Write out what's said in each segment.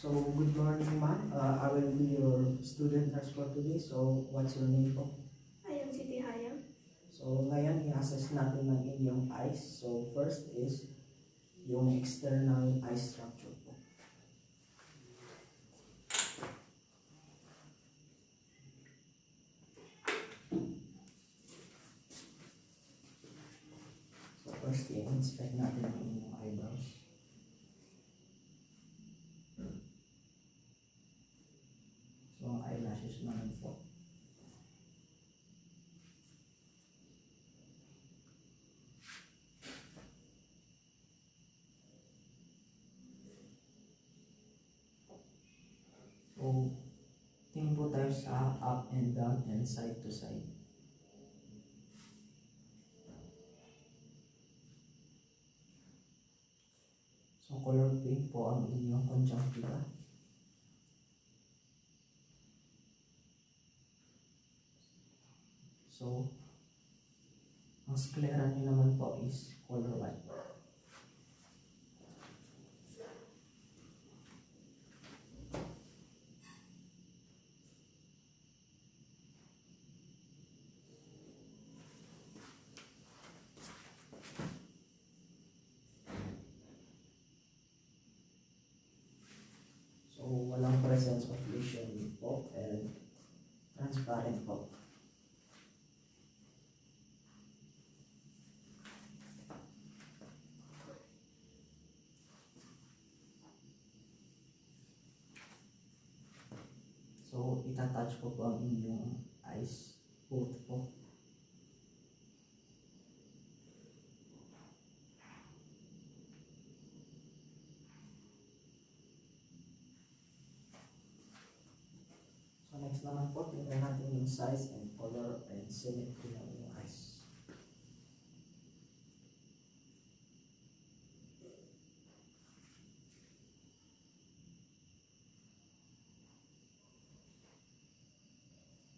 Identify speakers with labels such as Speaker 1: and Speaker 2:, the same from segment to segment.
Speaker 1: So, good morning, ma'am. I will be your student nurse for today. So, what's your name po?
Speaker 2: I am Siti Hayam.
Speaker 1: So, ngayon, i-assess natin ng inyong eyes. So, first is yung external eye structure po. So, first, i-inspect natin ang inyong eyebrows. So, ang eyelashes naman po. So, tingin po tayo sa up and down and side to side. So, color pink po ang inyong conjunctiva. So, ang sclera niyo naman po is color white. So, walang presence of lesion po and transparent po. So, itatouch ko po ang inyong eyes, both po. So, next naman po, tingnan natin yung size and color and symmetry ng inyong eyes.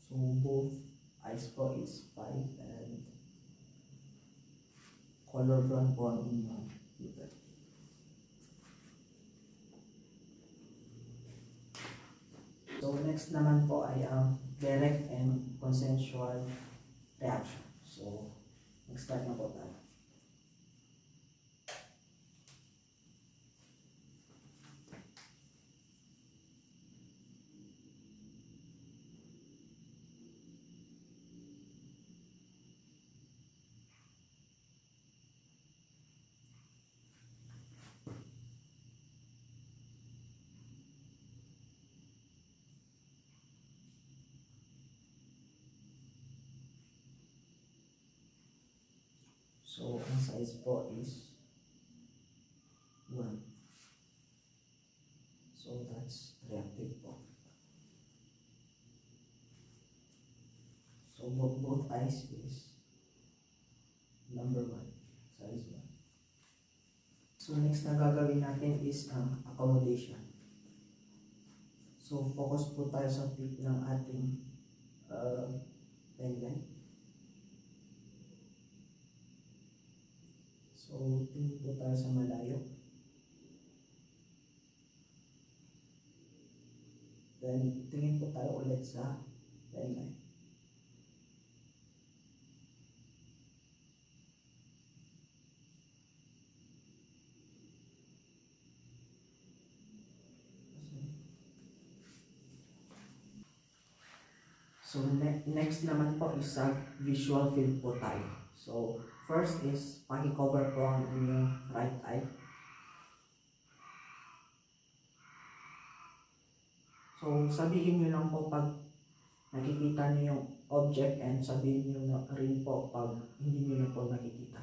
Speaker 1: So, both eyes po is 5 and color brown po ang inyong pupil. So, next naman po ay ang direct and consensual reaction. So, mag-start na po tayo. So, ang size po is 1. So, that's reactive po. So, both eyes is number 1, size 1. So, next na gagawin natin is ang accommodation. So, focus po tayo sa tip ng ating pendant. So, tingin po tayo sa malayo. Then, tingin po tayo ulit sa pendant. So, next naman po is sa visual field po tayo. So, first is paki-cover po ang inyong right eye. So, sabihin nyo lang po pag nakikita nyo yung object and sabihin nyo na rin po pag hindi nyo na po nakikita.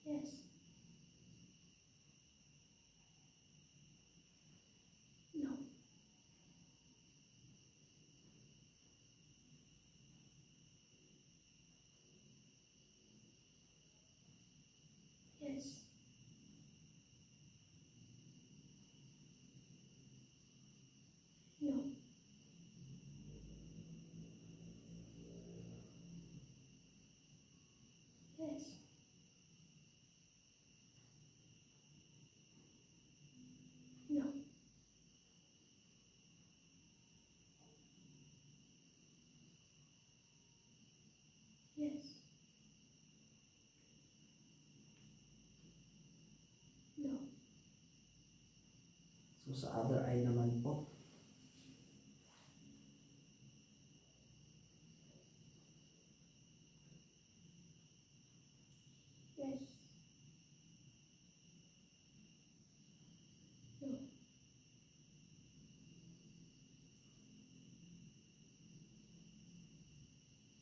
Speaker 2: Yes. No. Yes. No. Yes. Yes. No.
Speaker 1: So sa other eye naman po.
Speaker 2: Yes. No.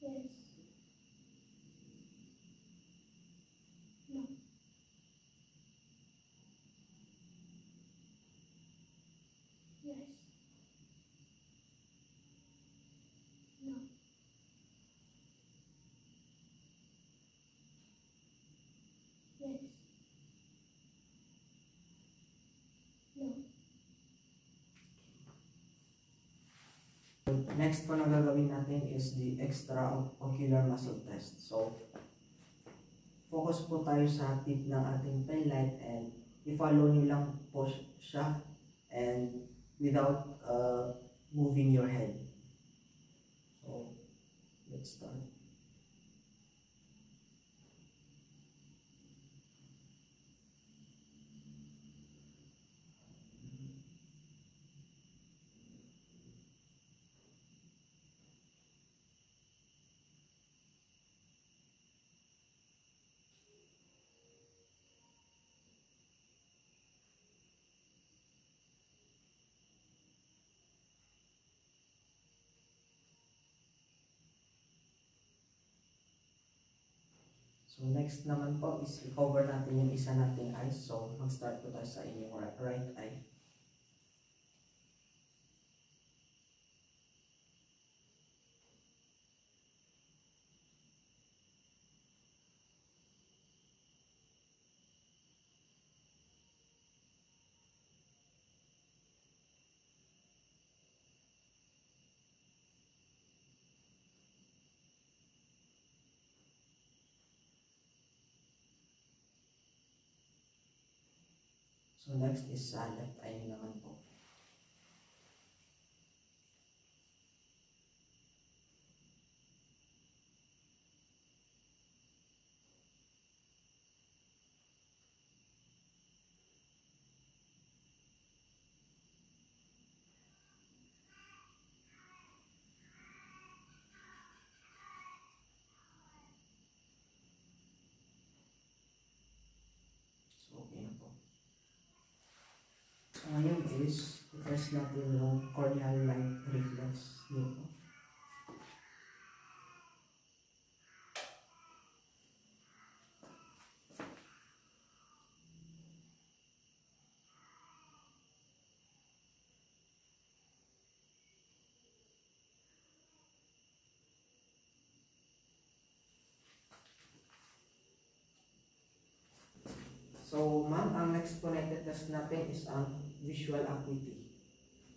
Speaker 2: Yes. No. Yes. No. Yes. No.
Speaker 1: Next po na gagawin natin is the extraocular muscle test. So, focus po tayo sa tip ng ating pen light and i-follow nyo lang po siya and without moving your head. So, let's start. So next naman po is i-cover natin yung isa nating eyes. So mag-start po tayo sa inyong right eye. So next is sa left eye naman po. So okay na po. So ngayon is i-test natin yung corneal light reflex dito. So, ma'am, ang next po na test natin is ang visual acuity.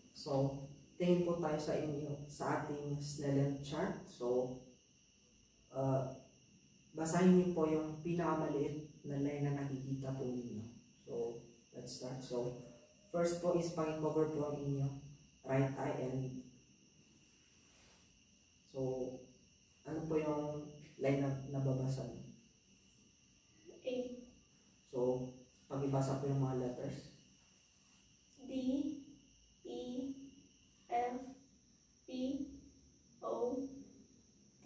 Speaker 1: So, tingin po tayo sa inyo sa ating Snellen chart. So, basahin niyo po yung pinakamaliit na line na nakikita po ninyo. So, let's start. So, first po is pang-cover po ang inyo right eye and so, ano po yung line na nababasa niyo?
Speaker 2: A.
Speaker 1: So, pag-ibasa po yung mga letters.
Speaker 2: D. E. F. P. O. T.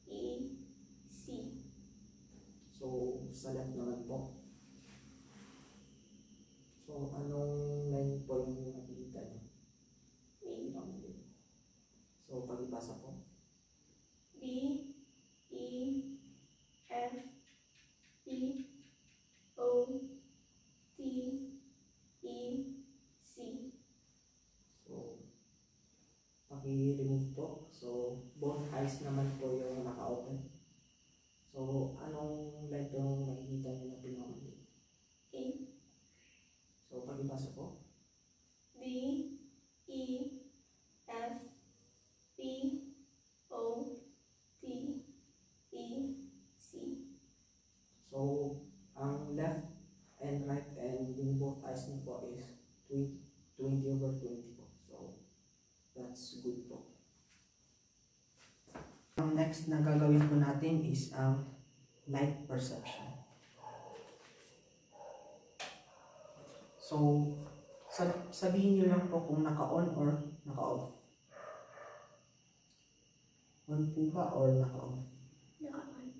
Speaker 2: E. C.
Speaker 1: So, sa left naman po. So, anong line po yung nakikita niyo?
Speaker 2: A.
Speaker 1: So, pag-ibasa po.
Speaker 2: D. E. F. P. O. T.
Speaker 1: next na gagawin po natin is ang light perception. So, sabihin niyo lang po kung naka-on or naka-off. On po ba or naka-off?
Speaker 2: Naka-on.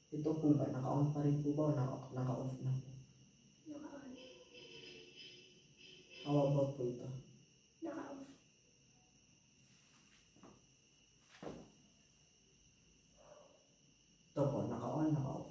Speaker 1: Ito po ba, naka-on pa rin po ba o naka-off na po?
Speaker 2: Naka-on.
Speaker 1: How about po ito?
Speaker 2: Naka-off.
Speaker 1: Ito po, naka-on, naka-off.